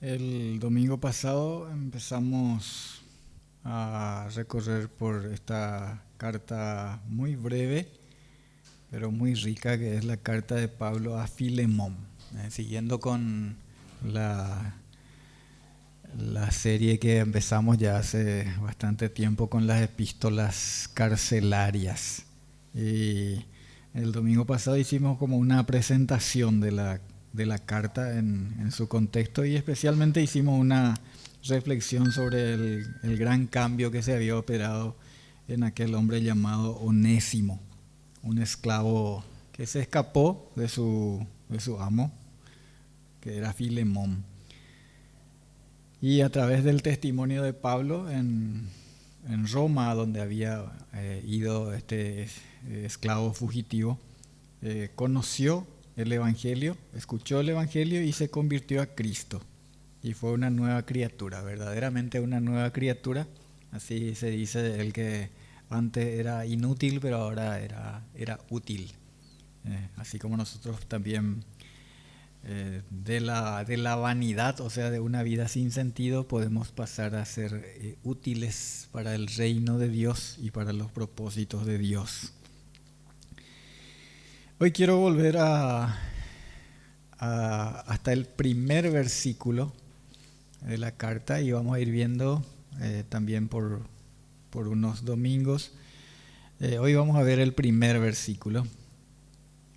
El domingo pasado empezamos a recorrer por esta carta muy breve, pero muy rica, que es la carta de Pablo a Filemón. Siguiendo con la, la serie que empezamos ya hace bastante tiempo con las epístolas carcelarias. Y el domingo pasado hicimos como una presentación de la carta en su contexto, y especialmente hicimos una reflexión sobre el gran cambio que se había operado en aquel hombre llamado Onésimo, un esclavo que se escapó de su amo, que era Filemón. Y a través del testimonio de Pablo en Roma, donde había ido este esclavo fugitivo, conoció el Evangelio, escuchó el Evangelio y se convirtió a Cristo. Y fue una nueva criatura, verdaderamente una nueva criatura. Así se dice de él, que antes era inútil, pero ahora era útil. Así como nosotros también de la vanidad, o sea, de una vida sin sentido, podemos pasar a ser útiles para el reino de Dios y para los propósitos de Dios. Hoy quiero volver hasta el primer versículo de la carta, y vamos a ir viendo también por unos domingos. Hoy vamos a ver el primer versículo.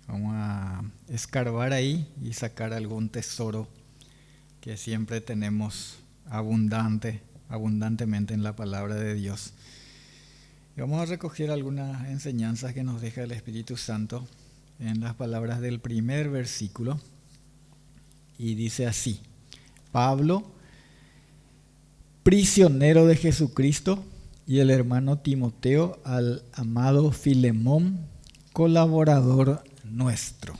Vamos a escarbar ahí y sacar algún tesoro que siempre tenemos abundantemente en la palabra de Dios. Y vamos a recoger algunas enseñanzas que nos deja el Espíritu Santo en las palabras del primer versículo. Y dice así: Pablo, prisionero de Jesucristo, y el hermano Timoteo, al amado Filemón, colaborador nuestro.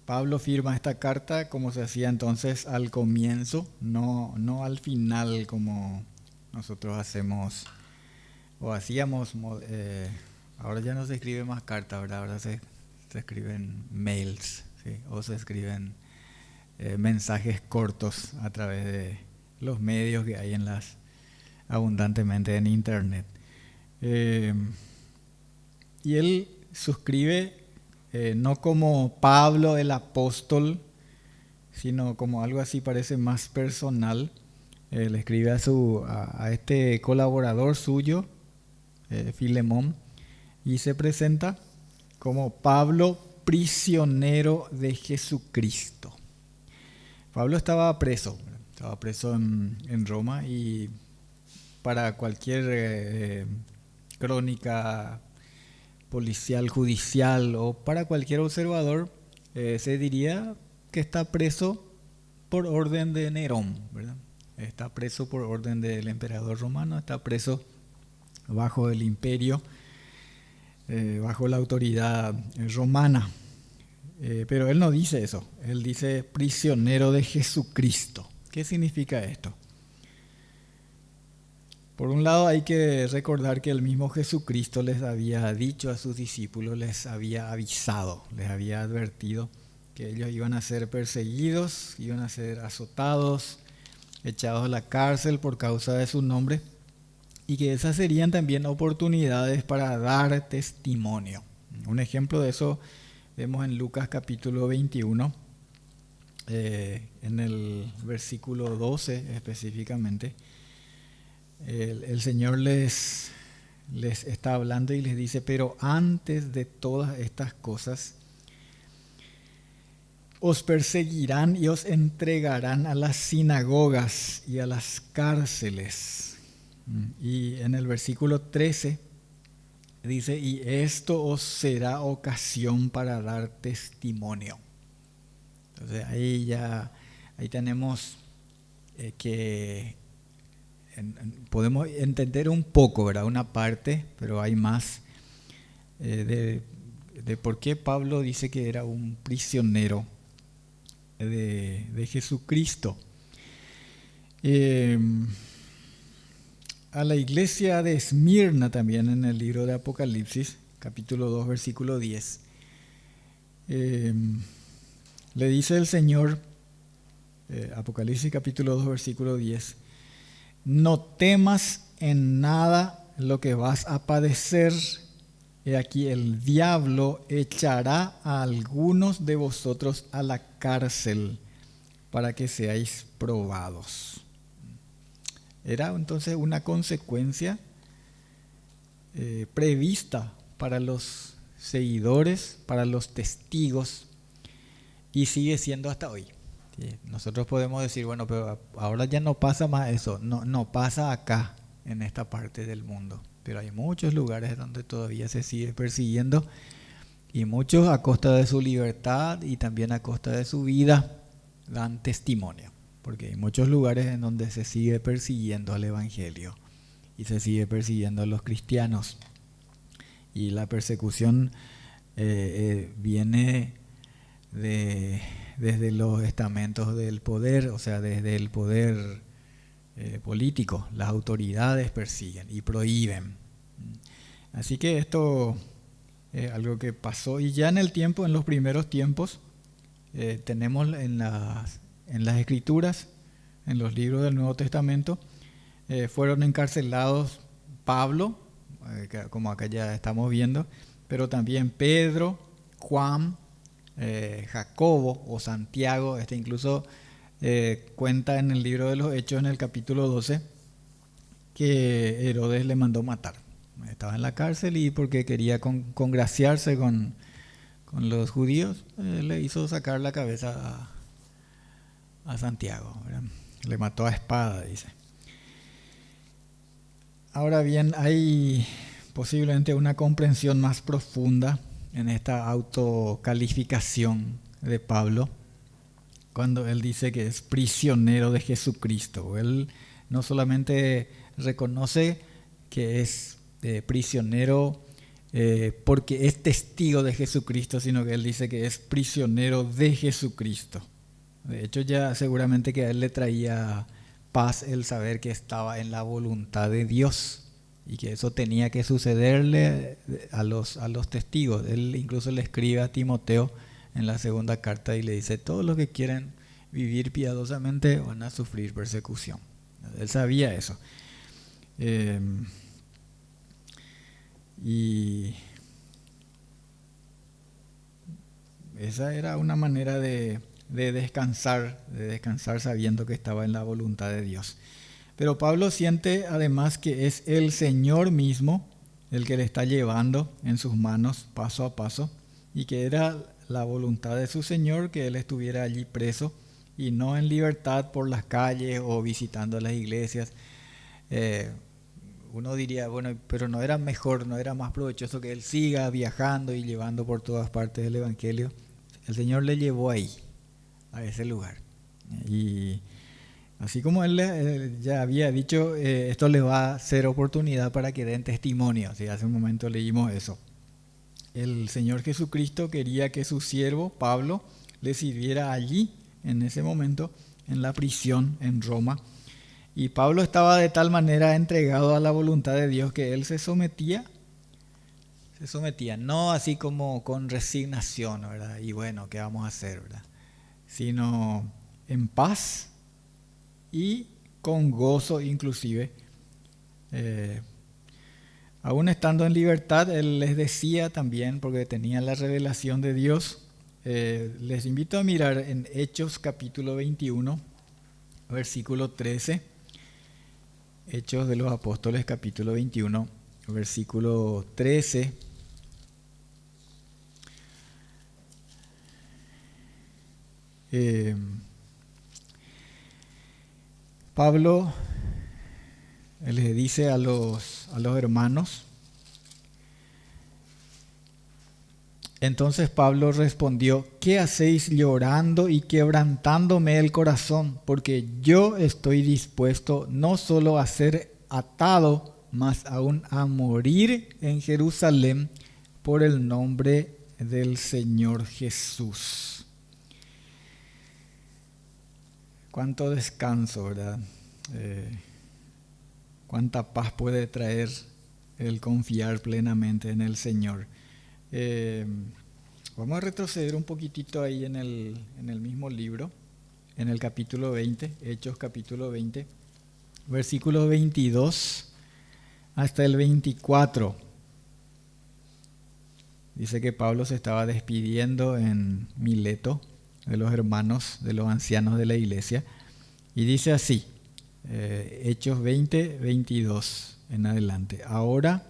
Pablo firma esta carta como se hacía entonces al comienzo, no al final como nosotros hacemos o hacíamos. Ahora ya no se escribe más carta, ¿verdad? Ahora se escriben mails, ¿sí? O se escriben mensajes cortos a través de los medios que hay abundantemente en internet. Y él suscribe no como Pablo el apóstol, sino como algo así, parece más personal. Le escribe a este colaborador suyo, Filemón, y se presenta como Pablo, prisionero de Jesucristo. Pablo estaba preso en Roma, y para cualquier crónica policial, judicial, o para cualquier observador, se diría que está preso por orden de Nerón, ¿verdad? Está preso por orden del emperador romano, está preso bajo el imperio, bajo la autoridad romana. Pero él no dice eso, él dice prisionero de Jesucristo. ¿Qué significa esto? Por un lado, hay que recordar que el mismo Jesucristo les había dicho a sus discípulos, les había avisado, les había advertido que ellos iban a ser perseguidos, iban a ser azotados, echados a la cárcel por causa de su nombre, y que esas serían también oportunidades para dar testimonio. Un ejemplo de eso vemos en Lucas capítulo 21, en el versículo 12 específicamente. El Señor les está hablando y les dice: pero antes de todas estas cosas, os perseguirán y os entregarán a las sinagogas y a las cárceles. Y en el versículo 13 dice: y esto os será ocasión para dar testimonio. Entonces ahí tenemos que podemos entender un poco, ¿verdad? Una parte, pero hay más de por qué Pablo dice que era un prisionero de Jesucristo. A la iglesia de Esmirna, también en el libro de Apocalipsis, capítulo 2, versículo 10, le dice el Señor: Apocalipsis capítulo 2, versículo 10. No temas en nada lo que vas a padecer. He aquí el diablo echará a algunos de vosotros a la cárcel para que seáis probados. Era entonces una consecuencia prevista para los seguidores, para los testigos, y sigue siendo hasta hoy. ¿Sí? Nosotros podemos decir, bueno, pero ahora ya no pasa más eso, no pasa acá, en esta parte del mundo, pero hay muchos lugares donde todavía se sigue persiguiendo, y muchos a costa de su libertad y también a costa de su vida dan testimonio, porque hay muchos lugares en donde se sigue persiguiendo al Evangelio y se sigue persiguiendo a los cristianos, y la persecución viene desde los estamentos del poder, o sea, desde el poder político. Las autoridades persiguen y prohíben. Así que esto es algo que pasó, y ya en el tiempo, en los primeros tiempos, tenemos en las Escrituras, en los libros del Nuevo Testamento, fueron encarcelados Pablo, como acá ya estamos viendo, pero también Pedro, Juan, Jacobo o Santiago. Incluso cuenta en el libro de los Hechos, en el capítulo 12, que Herodes le mandó matar. Estaba en la cárcel y porque quería congraciarse con los judíos, le hizo sacar la cabeza a Santiago, ¿verdad? Le mató a espada, dice. Ahora bien, hay posiblemente una comprensión más profunda en esta autocalificación de Pablo, cuando él dice que es prisionero de Jesucristo. Él no solamente reconoce que es prisionero porque es testigo de Jesucristo, sino que él dice que es prisionero de Jesucristo. De hecho, ya seguramente que a él le traía paz el saber que estaba en la voluntad de Dios y que eso tenía que sucederle a los testigos. Él incluso le escribe a Timoteo en la segunda carta y le dice: todos los que quieren vivir piadosamente van a sufrir persecución. Él sabía eso. Y esa era una manera de descansar sabiendo que estaba en la voluntad de Dios. Pero Pablo siente además que es el Señor mismo el que le está llevando en sus manos paso a paso, y que era la voluntad de su Señor que él estuviera allí preso y no en libertad por las calles o visitando las iglesias. Uno diría, bueno, pero no era mejor, no era más provechoso que él siga viajando y llevando por todas partes el Evangelio. El Señor le llevó ahí, a ese lugar. Y así como él ya había dicho, esto le va a ser oportunidad para que den testimonio. ¿Sí? Hace un momento leímos eso. El Señor Jesucristo quería que su siervo Pablo le sirviera allí, en ese momento, en la prisión en Roma. Y Pablo estaba de tal manera entregado a la voluntad de Dios que él se sometía, no así como con resignación, ¿verdad? Y bueno, ¿qué vamos a hacer, verdad? Sino en paz y con gozo inclusive. Aún estando en libertad, él les decía también, porque tenía la revelación de Dios. Les invito a mirar en Hechos capítulo 21, versículo 13. Hechos de los Apóstoles capítulo 21, versículo 13. Pablo le dice a los hermanos: entonces Pablo respondió: ¿qué hacéis llorando y quebrantándome el corazón? Porque yo estoy dispuesto no solo a ser atado, mas aún a morir en Jerusalén por el nombre del Señor Jesús. Cuánto descanso, ¿verdad? Cuánta paz puede traer el confiar plenamente en el Señor. Vamos a retroceder un poquitito ahí en el mismo libro, en el capítulo 20, Hechos capítulo 20, versículo 22 hasta el 24. Dice que Pablo se estaba despidiendo en Mileto de los hermanos, de los ancianos de la iglesia, y dice así, Hechos 20, 22 en adelante. Ahora,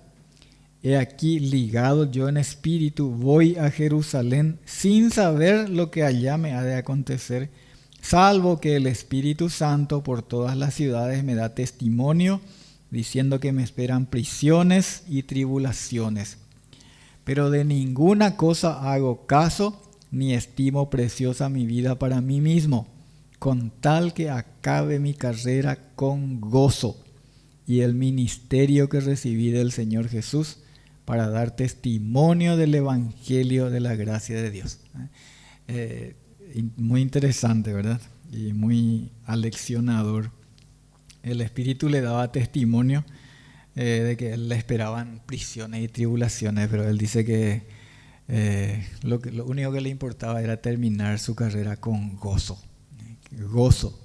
he aquí ligado yo en espíritu, voy a Jerusalén sin saber lo que allá me ha de acontecer, salvo que el Espíritu Santo por todas las ciudades me da testimonio, diciendo que me esperan prisiones y tribulaciones. Pero de ninguna cosa hago caso, ni estimo preciosa mi vida para mí mismo, con tal que acabe mi carrera con gozo y el ministerio que recibí del Señor Jesús para dar testimonio del Evangelio de la gracia de Dios. Muy interesante, ¿verdad? Y muy aleccionador. El Espíritu le daba testimonio de que él le esperaban prisiones y tribulaciones, pero él dice que lo único que le importaba era terminar su carrera con gozo.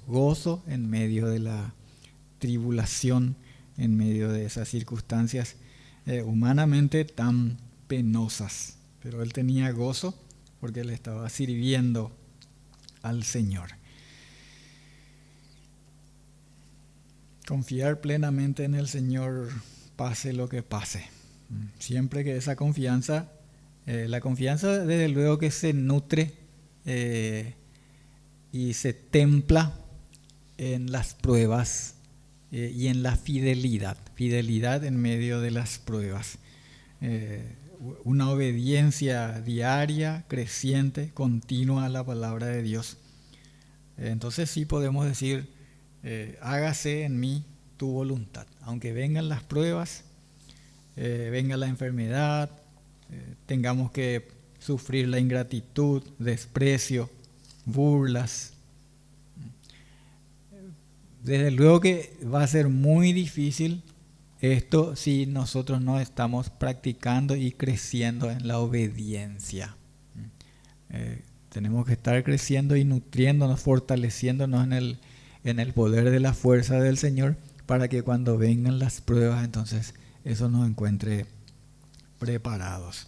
Gozo en medio de la tribulación, en medio de esas circunstancias humanamente tan penosas. Pero él tenía gozo porque le estaba sirviendo al Señor. Confiar plenamente en el Señor, pase lo que pase. Siempre que esa confianza, la confianza desde luego que se nutre y se templa en las pruebas y en la fidelidad en medio de las pruebas. Una obediencia diaria, creciente, continua a la palabra de Dios. Entonces sí podemos decir, hágase en mí tu voluntad. Aunque vengan las pruebas, venga la enfermedad, tengamos que sufrir la ingratitud, desprecio, burlas. Desde luego que va a ser muy difícil esto si nosotros no estamos practicando y creciendo en la obediencia. Tenemos que estar creciendo y nutriéndonos, fortaleciéndonos en el poder de la fuerza del Señor para que cuando vengan las pruebas, entonces eso nos encuentre preparados.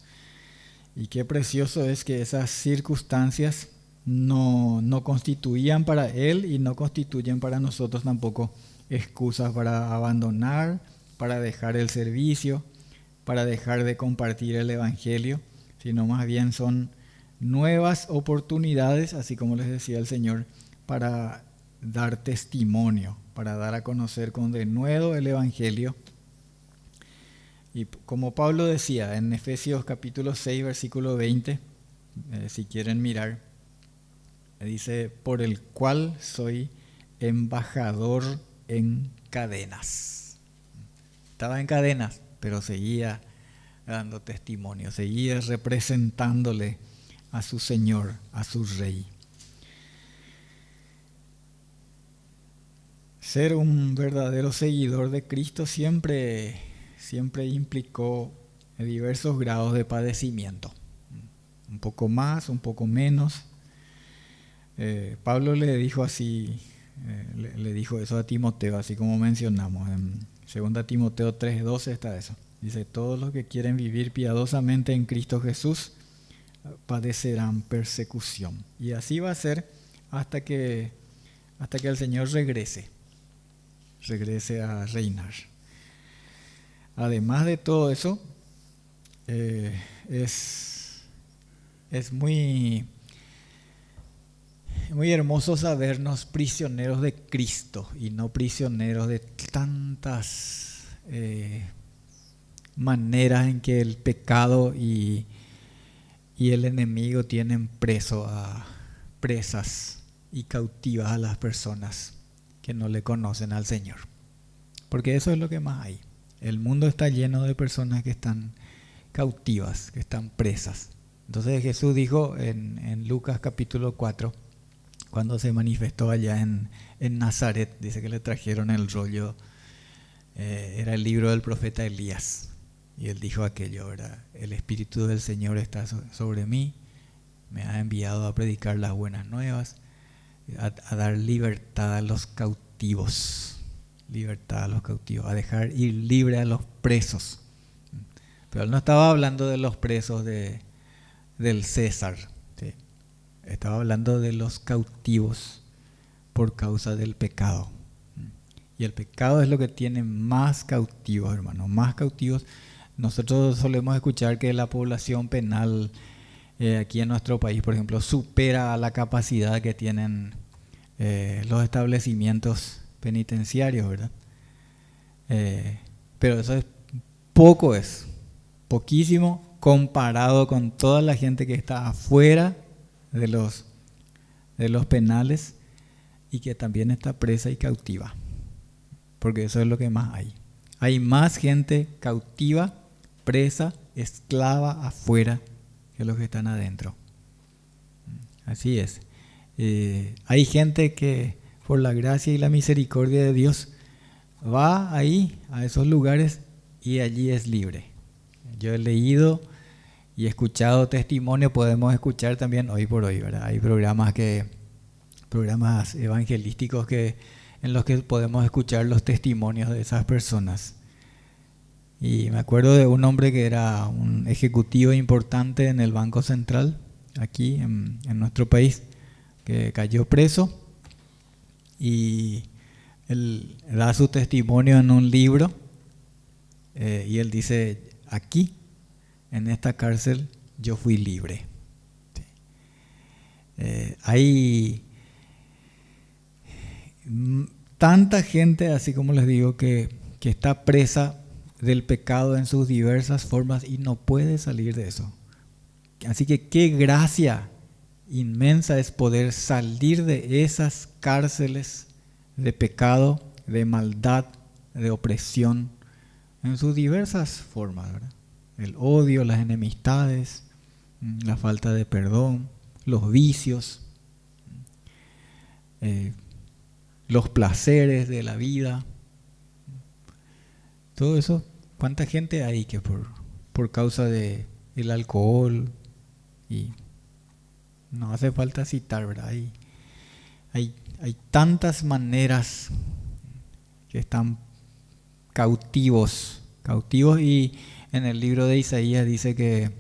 Y qué precioso es que esas circunstancias no constituían para él y no constituyen para nosotros tampoco excusas para abandonar, para dejar el servicio, para dejar de compartir el Evangelio, sino más bien son nuevas oportunidades, así como les decía el Señor, para dar testimonio, para dar a conocer con denuedo el Evangelio. Y como Pablo decía en Efesios capítulo 6, versículo 20, si quieren mirar, dice, por el cual soy embajador en cadenas. Estaba en cadenas, pero seguía dando testimonio, seguía representándole a su Señor, a su Rey. Ser un verdadero seguidor de Cristo siempre implicó diversos grados de padecimiento. Un poco más, un poco menos. Pablo le dijo así, le dijo eso a Timoteo, así como mencionamos. En 2 Timoteo 3:12 está eso. Dice, todos los que quieren vivir piadosamente en Cristo Jesús padecerán persecución. Y así va a ser hasta que el Señor regrese a reinar. Además de todo eso, es muy hermoso sabernos prisioneros de Cristo y no prisioneros de tantas maneras en que el pecado y el enemigo tienen presas y cautivas a las personas que no le conocen al Señor. Porque eso es lo que más hay. El mundo está lleno de personas que están cautivas, que están presas. Entonces Jesús dijo en Lucas capítulo 4, cuando se manifestó allá en Nazaret, dice que le trajeron el rollo, era el libro del profeta Elías. Y él dijo aquello, ¿verdad? El Espíritu del Señor está sobre mí, me ha enviado a predicar las buenas nuevas, a dar libertad a los cautivos, a dejar ir libre a los presos. Pero él no estaba hablando de los presos del César, ¿sí? Estaba hablando de los cautivos por causa del pecado. Y el pecado es lo que tiene más cautivos, hermanos, más cautivos. Nosotros solemos escuchar que la población penal aquí en nuestro país, por ejemplo, supera la capacidad que tienen los establecimientos penitenciarios, ¿verdad? Pero eso es poquísimo comparado con toda la gente que está afuera de los penales y que también está presa y cautiva, porque eso es lo que más hay. Hay más gente cautiva, presa, esclava afuera que los que están adentro. Así es. Hay gente que por la gracia y la misericordia de Dios va ahí, a esos lugares, y allí es libre. Yo he leído y escuchado testimonio, podemos escuchar también hoy por hoy, ¿verdad? Hay programas evangelísticos en los que podemos escuchar los testimonios de esas personas. Y me acuerdo de un hombre que era un ejecutivo importante en el Banco Central, aquí en nuestro país, que cayó preso, y él da su testimonio en un libro, y él dice: aquí, en esta cárcel, yo fui libre. Hay tanta gente, así como les digo, que está presa del pecado en sus diversas formas y no puede salir de eso. Así que qué gracia inmensa es poder salir de esas cárceles de pecado, de maldad, de opresión, en sus diversas formas, ¿verdad? El odio, las enemistades, la falta de perdón, los vicios, los placeres de la vida. Todo eso, ¿cuánta gente hay que por causa del alcohol? Y no hace falta citar, ¿verdad? Hay tantas maneras que están cautivos, y en el libro de Isaías dice que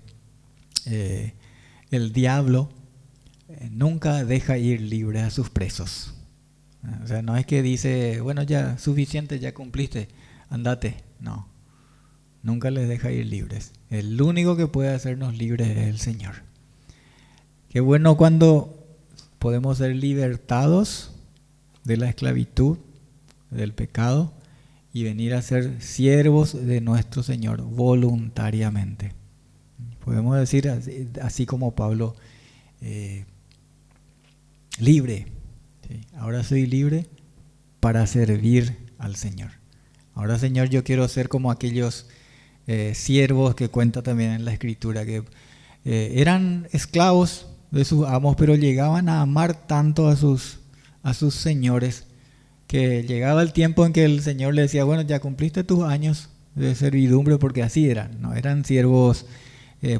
el diablo nunca deja ir libre a sus presos. O sea, no es que dice, bueno, ya suficiente, ya cumpliste, andate. No, nunca les deja ir libres. El único que puede hacernos libres es el Señor. Qué bueno cuando podemos ser libertados de la esclavitud, del pecado, y venir a ser siervos de nuestro Señor voluntariamente. Podemos decir así como Pablo, libre. ¿Sí? Ahora soy libre para servir al Señor. Ahora, Señor, yo quiero ser como aquellos siervos que cuenta también en la Escritura, que eran esclavos de sus amos, pero llegaban a amar tanto a sus señores, que llegaba el tiempo en que el Señor le decía, bueno, ya cumpliste tus años de servidumbre, porque así eran, no eran siervos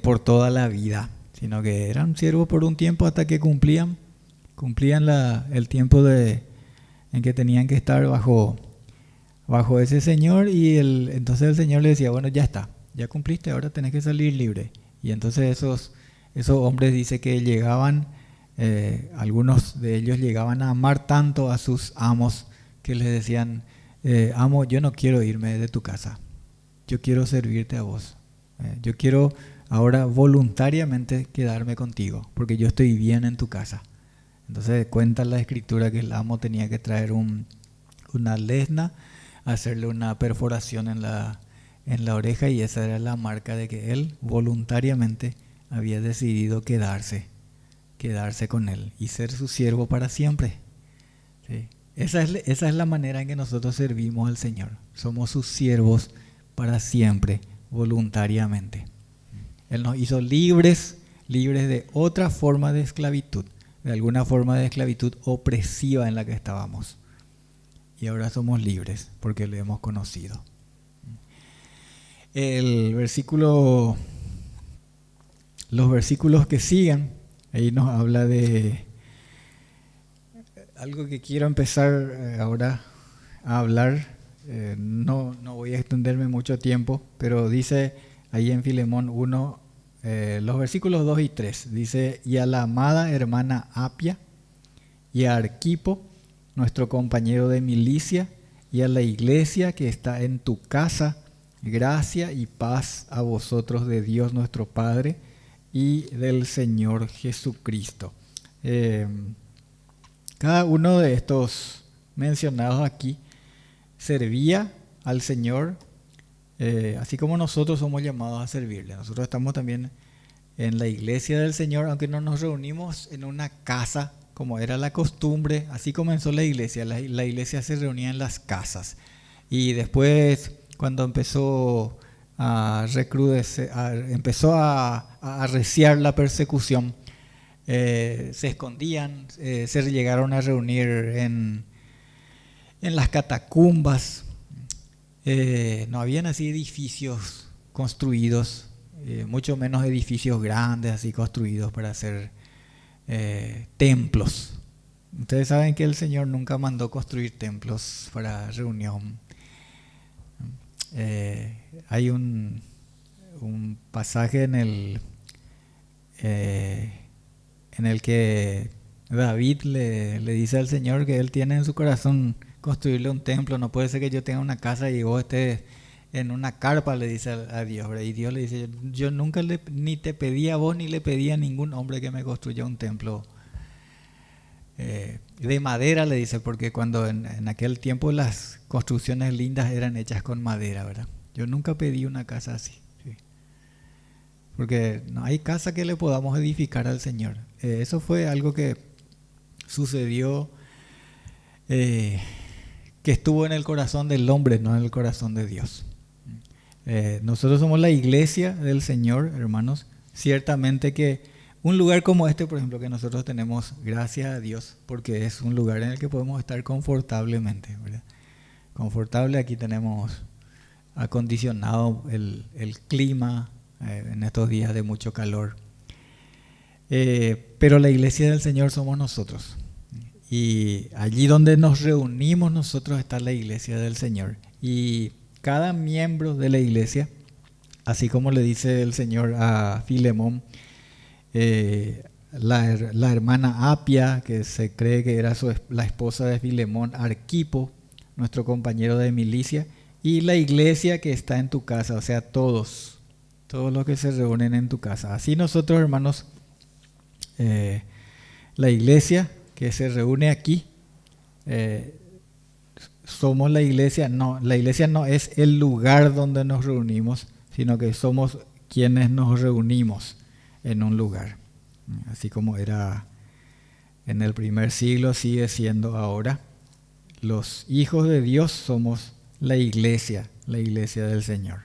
por toda la vida, sino que eran siervos por un tiempo hasta que cumplían el tiempo en que tenían que estar bajo ese Señor, y entonces el Señor le decía, bueno, ya está, ya cumpliste, ahora tenés que salir libre. Y entonces esos hombres, dice que llegaban, algunos de ellos llegaban a amar tanto a sus amos, que les decían, amo, yo no quiero irme de tu casa, yo quiero servirte a vos, yo quiero ahora voluntariamente quedarme contigo, porque yo estoy bien en tu casa. Entonces cuenta la Escritura que el amo tenía que traer una lesna, hacerle una perforación en la oreja, y esa era la marca de que él voluntariamente había decidido quedarse con él y ser su siervo para siempre. ¿Sí? Esa es la manera en que nosotros servimos al Señor. Somos sus siervos para siempre, voluntariamente. Él nos hizo libres de otra forma de esclavitud, de alguna forma de esclavitud opresiva en la que estábamos. Y ahora somos libres porque lo hemos conocido. Los versículos que siguen, ahí nos habla de algo que quiero empezar ahora a hablar, no voy a extenderme mucho tiempo, pero dice ahí en Filemón 1, los versículos 2 y 3, dice: y a la amada hermana Apia, y a Arquipo, nuestro compañero de milicia, y a la iglesia que está en tu casa, gracia y paz a vosotros de Dios nuestro Padre y del Señor Jesucristo. Cada uno de estos mencionados aquí servía al Señor, así como nosotros somos llamados a servirle. Nosotros estamos también en la iglesia del Señor, aunque no nos reunimos en una casa como era la costumbre. Así comenzó la iglesia. La iglesia se reunía en las casas. Y después, cuando empezó a recrudecer, empezó a arreciar la persecución, se escondían, se llegaron a reunir en las catacumbas. No habían así edificios construidos, mucho menos edificios grandes así construidos para hacer templos. Ustedes saben que el Señor nunca mandó construir templos para reunión. Hay un pasaje en el que David le dice al Señor que él tiene en su corazón construirle un templo. No puede ser que yo tenga una casa y vos estés en una carpa, le dice a Dios, ¿verdad? Y Dios le dice: yo nunca ni te pedí a vos ni le pedí a ningún hombre que me construya un templo de madera, le dice, porque cuando en aquel tiempo las construcciones lindas eran hechas con madera, ¿verdad? Yo nunca pedí una casa así, ¿sí? Porque no hay casa que le podamos edificar al Señor. Eso fue algo que sucedió, que estuvo en el corazón del hombre, no en el corazón de Dios. Nosotros somos la iglesia del Señor, hermanos. Ciertamente que un lugar como este, por ejemplo, que nosotros tenemos, gracias a Dios, porque es un lugar en el que podemos estar confortablemente, ¿verdad? Confortable. Aquí tenemos acondicionado el clima en estos días de mucho calor. Pero la iglesia del Señor somos nosotros. Y allí donde nos reunimos nosotros está la iglesia del Señor. Y cada miembro de la iglesia, así como le dice el Señor a Filemón, la hermana Apia, que se cree que era la esposa de Filemón, Arquipo, nuestro compañero de milicia, y la iglesia que está en tu casa, o sea, todos los que se reúnen en tu casa. Así nosotros, hermanos, la iglesia que se reúne aquí, somos la iglesia. No, la iglesia no es el lugar donde nos reunimos, sino que somos quienes nos reunimos en un lugar. Así como era en el primer siglo, sigue siendo ahora. Los hijos de Dios somos la iglesia del Señor.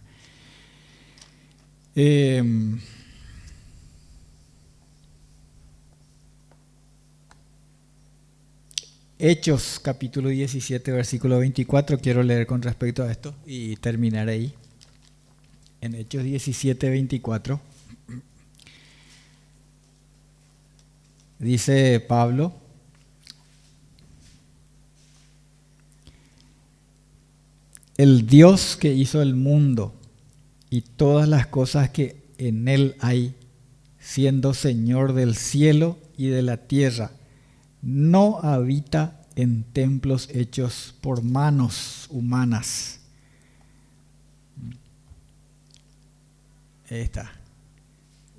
Hechos capítulo 17, versículo 24, quiero leer con respecto a esto y terminar ahí. En Hechos 17, 24, dice Pablo: el Dios que hizo el mundo y todas las cosas que en él hay, siendo Señor del cielo y de la tierra, no habita en templos hechos por manos humanas. Ahí está.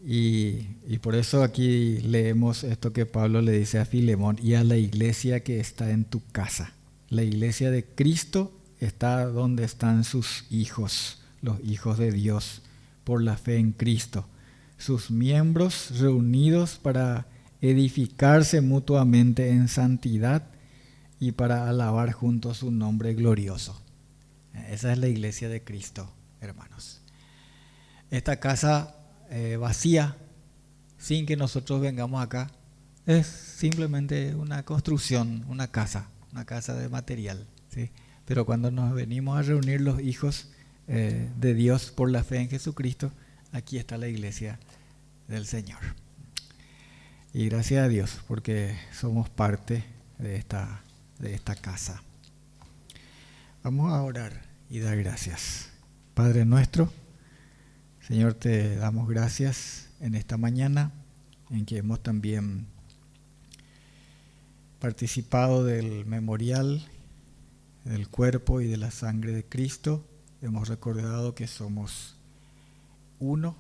Y por eso aquí leemos esto que Pablo le dice a Filemón: y a la iglesia que está en tu casa. La iglesia de Cristo está donde están sus hijos, los hijos de Dios, por la fe en Cristo. Sus miembros reunidos para edificarse mutuamente en santidad y para alabar juntos su nombre glorioso. Esa es la iglesia de Cristo, hermanos. Esta casa vacía, sin que nosotros vengamos acá, es simplemente una construcción, una casa de material, ¿sí? Pero cuando nos venimos a reunir los hijos de Dios por la fe en Jesucristo, aquí está la iglesia del Señor. Y gracias a Dios, porque somos parte de esta casa. Vamos a orar y dar gracias. Padre nuestro, Señor, te damos gracias en esta mañana en que hemos también participado del memorial del cuerpo y de la sangre de Cristo. Hemos recordado que somos uno,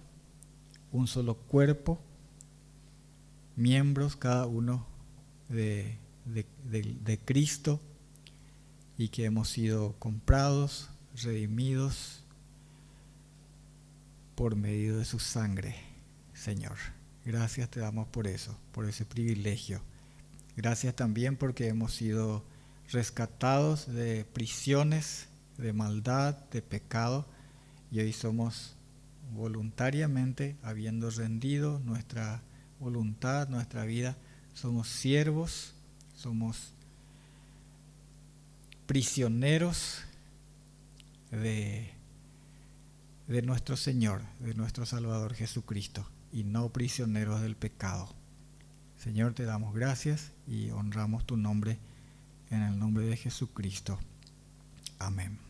un solo cuerpo, miembros cada uno de Cristo, y que hemos sido comprados, redimidos por medio de su sangre, Señor. Gracias te damos por eso, por ese privilegio. Gracias también porque hemos sido rescatados de prisiones, de maldad, de pecado, y hoy somos voluntariamente, habiendo rendido nuestra voluntad, nuestra vida, somos siervos, somos prisioneros de nuestro Señor, de nuestro Salvador Jesucristo, y no prisioneros del pecado. Señor, te damos gracias y honramos tu nombre en el nombre de Jesucristo. Amén.